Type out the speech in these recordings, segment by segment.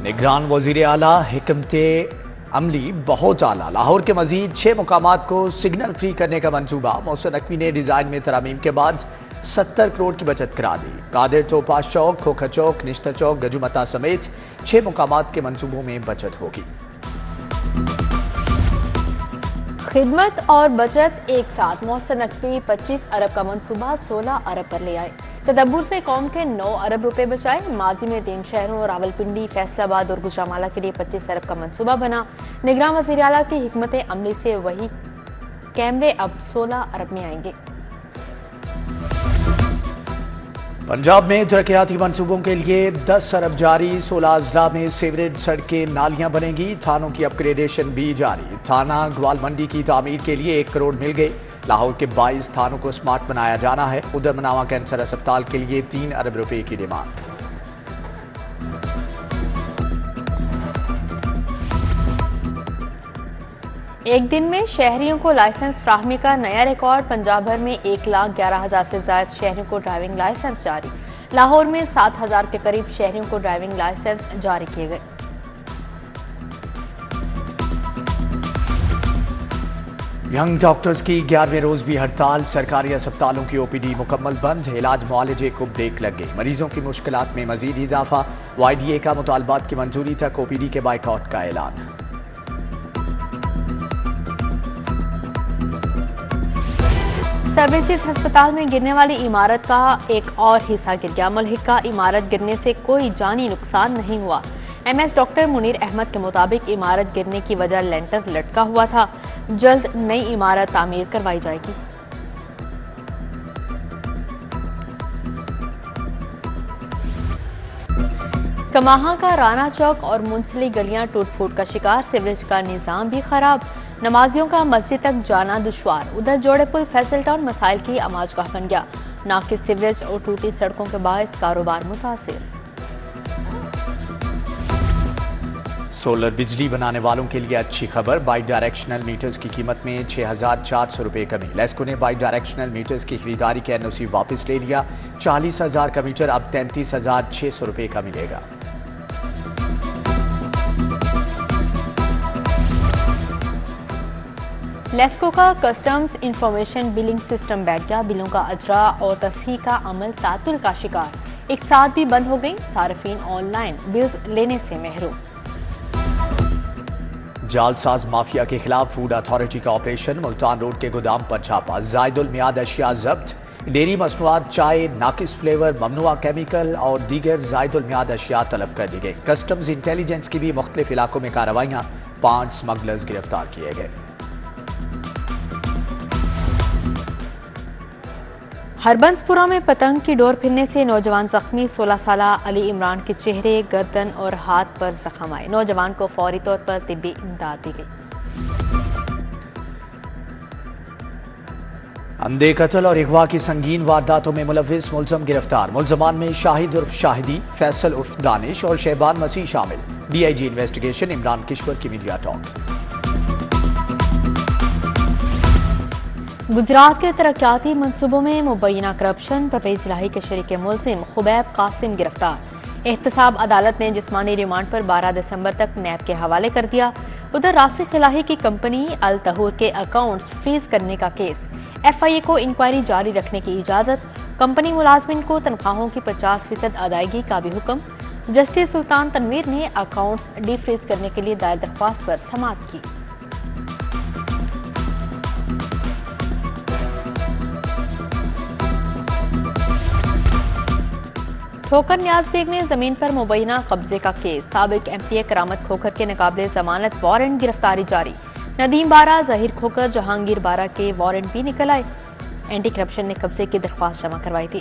निगरान वज़ीर आला हिकमते अमली बहुत आला। लाहौर के मजीद 6 मुकामात को सिग्नल फ्री करने का मंसूबा। मोहसिन नकवी ने डिज़ाइन में तरामीम के बाद 70 करोड़ की बचत करा दी। कादिर टोपास चौक, खोखर चौक, निश्तर चौक, गजुमता समेत 6 मुकामात के मंसूबों में बचत होगी। खिदमत और बचत एक साथ। मोहसिन नकवी 25 अरब का मंसूबा 16 अरब पर ले आए। तदब्बुर से कौम के 9 अरब रुपए बचाए। माजी में 3 शहरों रावलपिंडी, फैसलाबाद और गुजरामाला के लिए 25 अरब का मंसूबा बना। निगरान वज़ीर आला की हिकमत अमली से वही कैमरे अब 16 अरब में आएंगे। पंजाब में तरक्याती मंसूबों के लिए 10 अरब जारी। 16 अजला में सीवरेज, सड़कें, नालियां बनेंगी। थानों की अपग्रेडेशन भी जारी। थाना ग्वाल मंडी की तामीर के लिए 1 करोड़ मिल गए। लाहौर के 22 थानों को स्मार्ट बनाया जाना है। उधर मनावा कैंसर अस्पताल के लिए 3 अरब रुपए की डिमांड। एक दिन में शहरियों को लाइसेंस फ्राहमी का नया रिकॉर्ड। पंजाब भर में 1,11,000 से ज्यादा शहरियों को ड्राइविंग लाइसेंस जारी। लाहौर में 7,000 के करीब शहरियों को ड्राइविंग लाइसेंस जारी किए गए। यंग डॉक्टर्स की 11वें रोज भी हड़ताल। सरकारी अस्पतालों की ओपीडी मुकम्मल बंद। इलाज मुआलजे को ब्रेक लग गई। मरीजों की मुश्किलात में मजीद इजाफा। YDA का मुतालबात की मंजूरी तक ओपीडी के बाइकआउट का ऐलान। सर्विसेज अस्पताल में गिरने वाली इमारत का एक और हिस्सा गिर गया। मलहिका इमारत गिरने से कोई जानी नुकसान नहीं हुआ। MS डॉक्टर मुनीर अहमद के मुताबिक इमारत गिरने की वजह लेंटर लटका हुआ था। जल्द नई इमारत तामीर करवाई जाएगी। कमाहा का राना चौक और मुंसली गलियां टूट फूट का शिकार। सीवरेज का निजाम भी खराब। नमाजियों का मस्जिद तक जाना दुश्वार। उधर जोड़े पुल फैसल टाउन मसाइल की आमाजगाह बन गया। नाकिस सीवरेज और टूटी सड़कों के बायस कारोबार मुतासिर। सोलर बिजली बनाने वालों के लिए अच्छी खबर। बाई डायरेक्शनल मीटर्स की कीमत में 6,400 रुपए कमी। लेस्को ने बाई डायरेक्शनल मीटर्स की खरीदारी के NOC वापस ले लिया। 40,000 का मीटर अब 33,600 रुपए का मिलेगा। लेस्को का कस्टम्स इंफॉर्मेशन बिलिंग सिस्टम बैठ गया। बिलों का अजरा और तस्हीह का अमल तातुल का शिकार। एक साथ भी बंद हो गई। सार्फिन ऑनलाइन बिल्स लेने से महरूम। जालसाज माफिया के खिलाफ फूड अथॉरिटी का ऑपरेशन। मुल्तान रोड के गोदाम पर छापा। जायदुल मियाद अशिया जब्त। डेयरी मसनूआत, चाय, नाकिस फ्लेवर, ममनुआ केमिकल और दीगर जायदुल मियाद अशिया तलब कर दी गई। कस्टम्स इंटेलिजेंस की भी मुख्तलिफ इलाकों में कार्रवाइयां। 5 स्मगलर्स गिरफ्तार किए गए। हरबंसपुरा में पतंग की डोर फिरने से नौजवान जख्मी। 16 साल अली इमरान के चेहरे, गर्दन और हाथ पर जख्म आए। नौजवान को फौरी तौर पर तिब्बी इमदाद दी गई। अंधे कत्ल और अगवा की संगीन वारदातों में मुलविस मुलजम गिरफ्तार। मुलजमान में शाहिद उर्फ शाहिदी, फैसल उर्फ दानिश और शहबान मसीह शामिल। DIG इन्वेस्टिगेशन इमरान किश्वर की मीडिया टॉक। गुजरात के तरक्याती मनसूबों में मुबैना करप्शन। परवेज इलाही के शरीक मुलजिम खुबैब कासिम गिरफ्तार। एहतसाब अदालत ने जिस्मानी रिमांड पर 12 दिसंबर तक नैब के हवाले कर दिया। उधर रासिक इलाही की कंपनी अल तहूर के अकाउंट्स फ्रीज करने का केस। FIA को इंक्वायरी जारी रखने की इजाजत। कंपनी मुलाजमिन को तनख्वाहों की 50% अदायगी का भी हुक्म। जस्टिस सुल्तान तनवीर ने अकाउंट्स डीफ्रीज करने के लिए दायर दरख्वास्त पर समाअत की। ठोकर न्याज बेग ने जमीन पर मुबैना कब्जे का केस। साबिक MPA करामत खोखर के नकाबले जमानत वारंट गिरफ्तारी जारी। नदीम बारा, जहीर खोखर, जहांगीर बारा के वारंट भी निकल आए। एंटी करप्शन ने कब्जे की दरख्वास्त जमा करवाई थी।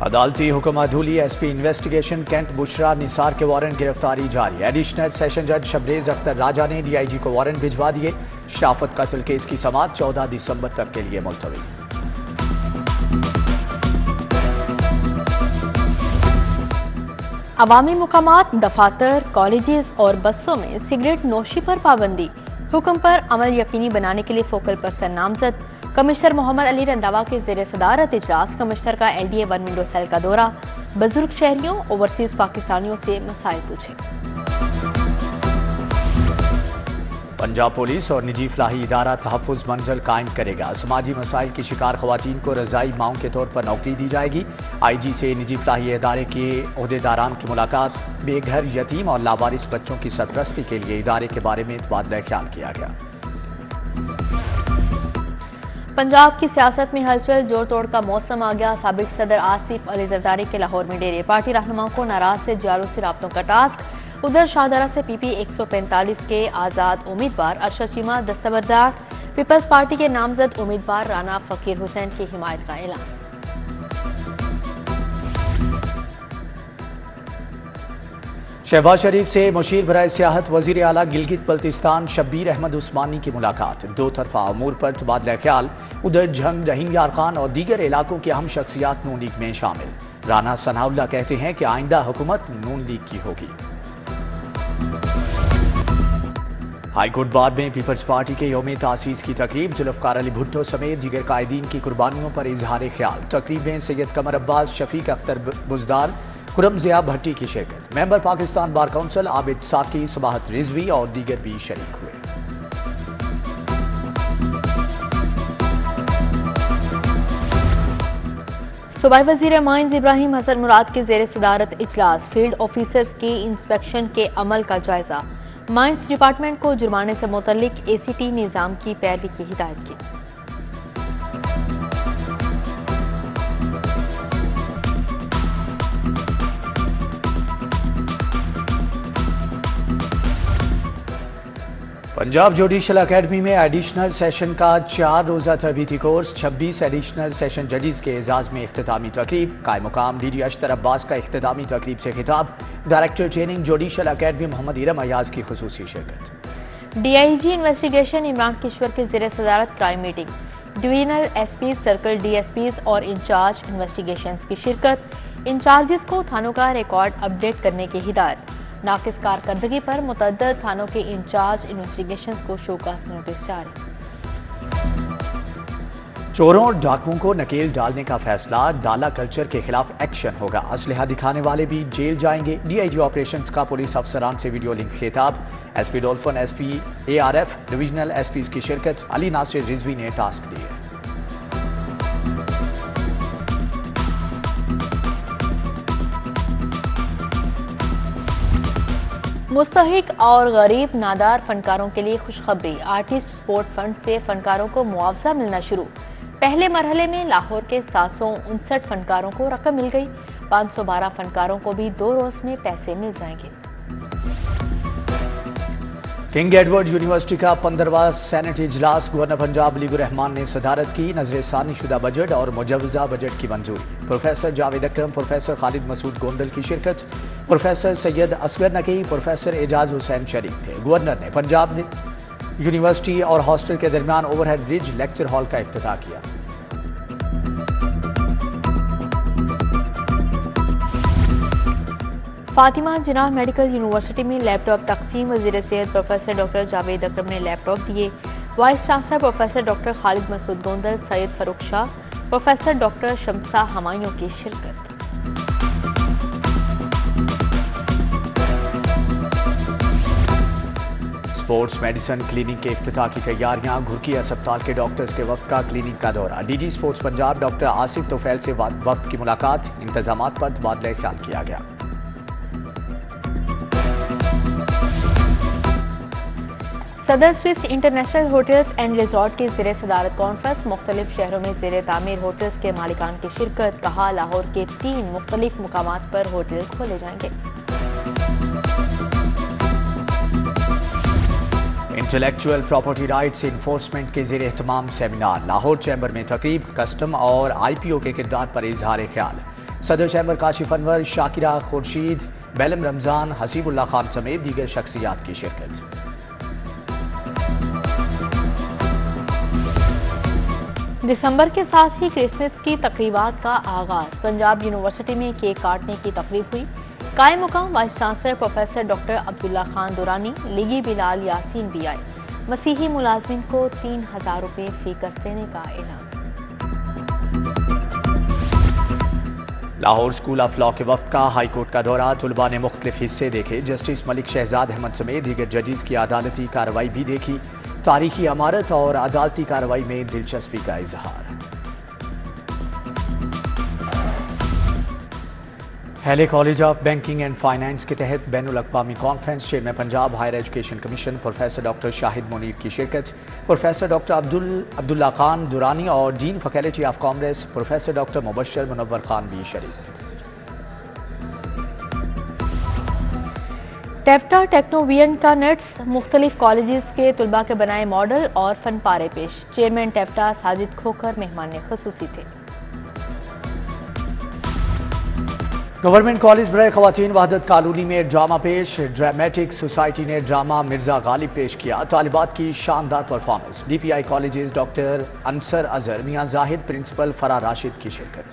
अदालती हुक्म अधूली। SP investigation cantt Bushra Nisar के वारंट गिरफ्तारी जारी। एडिशनल सेशन जज शबरेज अख्तर राजा ने DIG को वारंट भिजवा दिए। शराफत कत्ल केस की समाअत 14 दिसंबर तक के लिए मुलतवी। अवामी मुकामात, दफातर, कॉलेजेस और बसों में सिगरेट नोशी पर पाबंदी। हुक्म पर अमल यकीनी बनाने के लिए फोकल पर्सन नामजद। कमिश्नर मोहम्मद अली रंधावा के ज़ेर सदारत इजलास, कमिश्नर का LDA 1 विंडो सेल का दौरा, बुजुर्ग शहरियों ओवरसीज पाकिस्तानियों से मसाइल पूछे। पंजाब पुलिस और निजी फलाही इदारा तहफ़्फ़ुज़ मंजिल कायम करेगा। समाजी मसाइल की शिकार ख़वातीन को रज़ाई माओं के तौर पर नौकरी दी जाएगी। IG से निजी फलाही इदारे के अहदेदारान की मुलाकात, बेघर, यतीम और लावारिस बच्चों की सरपरस्ती के लिए इदारे के बारे में तबादला ख्याल किया गया। पंजाब की सियासत में हलचल, जोड़ तोड़ का मौसम आ गया। साबिक सदर आसिफ अली जरदारी के लाहौर में डेरे, पार्टी रहनुमाओं को नाराज से JRO से राब्तों का टास्क। उधर शाहदरा से PP 145 के आज़ाद उम्मीदवार अरशद चीमा दस्तबरदार, पीपल्स पार्टी के नामजद उम्मीदवार राना फकीर हुसैन की हिमायत का ऐलान। शहबाज शरीफ से मुशीर बराए सियाहत वज़ीर आला गिलगित बल्तिस्तान शब्बीर अहमद उस्मानी की मुलाकात, दो तरफा अमूर पर तबादला ख्याल। उधर जंग, रहीम यार खान और दीगर इलाकों के अहम शख्सियात नून लीग में शामिल। राना सनाउल्लाह कहते हैं कि आइंदा हुकूमत नून लीग की होगी। हाईकोर्ट बार में पीपल्स पार्टी के यौम तासीस की तकरीब, जुल्फ़कार अली भुट्टो समेत दीगर कायदीन की कुर्बानियों पर इजहार ख्याल। तकरीब में सैयद कमर अब्बास, शफीक अख्तर बुजदार, खुरम ज़िया भट्टी की शिरकत। Member Pakistan bar council Abid साकी, सबाहत रिजवी और दीगर भी शरीक हुए। सूबाई वज़ीर माइंस इब्राहिम हसन मुराद के ज़ेर सदारत इजलास, फील्ड ऑफिसर्स की इंस्पेक्शन के अमल का जायजा। माइंस डिपार्टमेंट को जुर्माने से मुतल्लिक ACT निज़ाम की पैरवी की हिदायत की। पंजाब जुडिशल अकेडमी में एडिशनल सेशन का 4 रोज़ा तरबीती कोर्स, 26 एडिशनल सेशन जजेस के एजाज़ में इख्तितामी तकरीब। कायम मुकाम DD अशतर अब्बास का इख्तितामी तकरीब से खिताब। Director training judicial academy Mohammad Iram Ayaz की खुसूसी शिरकत। DIG इन्वेस्टिगेशन इमरान किश्वर के ज़ेर सदारत crime meeting, divisional SP, circle DSPs और इंचार्ज इन्वेस्टिगेशंस की शिरकत। इंचार्जेस को थानों का रिकॉर्ड अपडेट करने की हिदायत। नाकिस कारकर्दगी पर मुतअद्दिद थानों के इंचार्ज इन्वेस्टिगेशंस को शोकास नोटिस जारी। चोरों और डाकुओं को नकेल डालने का फैसला, डाला कल्चर के खिलाफ एक्शन होगा। असलहा दिखाने वाले भी जेल जाएंगे। DIG ऑपरेशंस का पुलिस अफसरान से वीडियो लिंक खिताब। SP dolphin, SP ARF, divisional SPs की शिरकत। अली नासिर रिजवी ने टास्क दिए। मुस्तहिक और गरीब नादार फनकारों के लिए खुशखबरी, आर्टिस्ट सपोर्ट फंड से फनकारों को मुआवजा मिलना शुरू। पहले मरहले में लाहौर के 759 फनकारों को रकम मिल गई। 512 फनकारों को भी 2 रोज में पैसे मिल जाएंगे। किंग एडवर्ड यूनिवर्सिटी का 15वां सेनेट इजलास, गवर्नर पंजाब अलीगुर रहमान ने सदारत की। नजरसानी शुदा बजट और मुजवजा बजट की मंजूरी। प्रोफेसर जावेद अकरम, प्रोफेसर खालिद मसूद गोंदल की शिरकत। प्रोफेसर सैयद असगर नकी, प्रोफेसर एजाज हुसैन शरीक थे। गवर्नर ने पंजाब यूनिवर्सिटी और हॉस्टल के दरमियान ओवरहेड ब्रिज लेक्चर हॉल का इफ्तिताह किया। फातिमा जिन्ना मेडिकल यूनिवर्सिटी में लैपटॉप तकसीम, वज़ीर सेहत प्रोफेसर डॉक्टर जावेद अकरम ने लैपटॉप दिए। Vice chancellor professor doctor Khalid Masood Gondal, Syed Farrukh Shah, professor doctor Shamsa Humayun की शिरकत। स्पोर्ट्स मेडिसिन क्लिनिक के इफ्तिताह की तैयारियां, घुरकी अस्पताल के डॉक्टर्स के वक्त का क्लिनिक का दौरा। DG sports Punjab doctor Asif Tufail से वक्त की मुलाकात, इंतजामात पर तबादला ख्याल किया गया। सदर Swiss international hotels and resort की ज़ेर सदारत कॉन्फ्रेंस, मुख्तलिफ शहरों में ज़ेर तामीर होटल्स के मालिकान की शिरकत। कहा लाहौर के 3 मुख्तलिफ मुकामात पर होटल खोले जाएंगे। इंटेलेक्चुअल प्रॉपर्टी राइट्स इन्फोर्समेंट के ज़ेर एहतमाम सेमिनार, लाहौर चैम्बर में तकरीब। कस्टम और IPO के किरदार पर इजहार ख्याल। सदर चैम्बर काशिफ अनवर, शाकिरा खुर्शीद, बेलम रमजान, हसीबुल्लाह खान समेत दीगर शख्सियात की शिरकत। दिसंबर के साथ ही क्रिसमस की तकरीबात का आगाज, पंजाब यूनिवर्सिटी में केक काटने की तकरीब हुई। कायम मुकाम vice chancellor professor doctor Abdullah Khan Durrani, लीगी बिलाल यासीन भी आए। मसीही मुलाजमिन को 3000 रुपये फी कस देने का ऐलान। लाहौर स्कूल ऑफ लॉ के वक्त का हाई कोर्ट का दौरा, तुलबा ने मुख्तलिफ हिस्से देखे। जस्टिस मलिक शहजाद अहमद समेत दीगर जजेस की अदालती कार्रवाई भी देखी। तारीखी अमारत और अदालती कार्रवाई में दिलचस्पी का इजहार। Hailey college of banking and finance के तहत बैनुल अक़वामी conference, chairman Punjab higher education commission professor doctor Shahid Munir की शिरकत। प्रोफेसर डॉक्टर अब्दुल्ला खान दुरानी और dean faculty of commerce professor doctor Mubashar Munawar Khan भी शरीक थे। टेफ्टा टेक्नोवियन का नेट्स मुख्तलिफ कॉलेजेस के तुलबा के बनाए मॉडल और फन पारे पेश। चेयरमैन टेफ्टा साजिद खोकर मेहमान खसूसी थे। गवर्नमेंट कॉलेज बड़े खवातीन वहदत कॉलोनी में ड्रामा पेश। ड्रामेटिक सोसाइटी ने ड्रामा मिर्जा गालिब पेश किया। तालिबात की शानदार performance. DPI colleges doctor Ansar Azhar, Mian Zahid, principal Farah Rashid की शिरकत।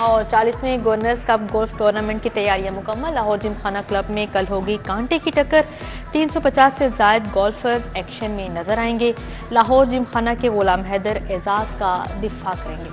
और 40वें गवर्नर्स कप गोल्फ टूर्नामेंट की तैयारियां मुकम्मल। लाहौर जिमखाना क्लब में कल होगी कांटे की टक्कर। 350 से ज़ायद गोल्फर्स एक्शन में नजर आएंगे। लाहौर जिमखाना के गुलाम हैदर एजाज का दिफा करेंगे।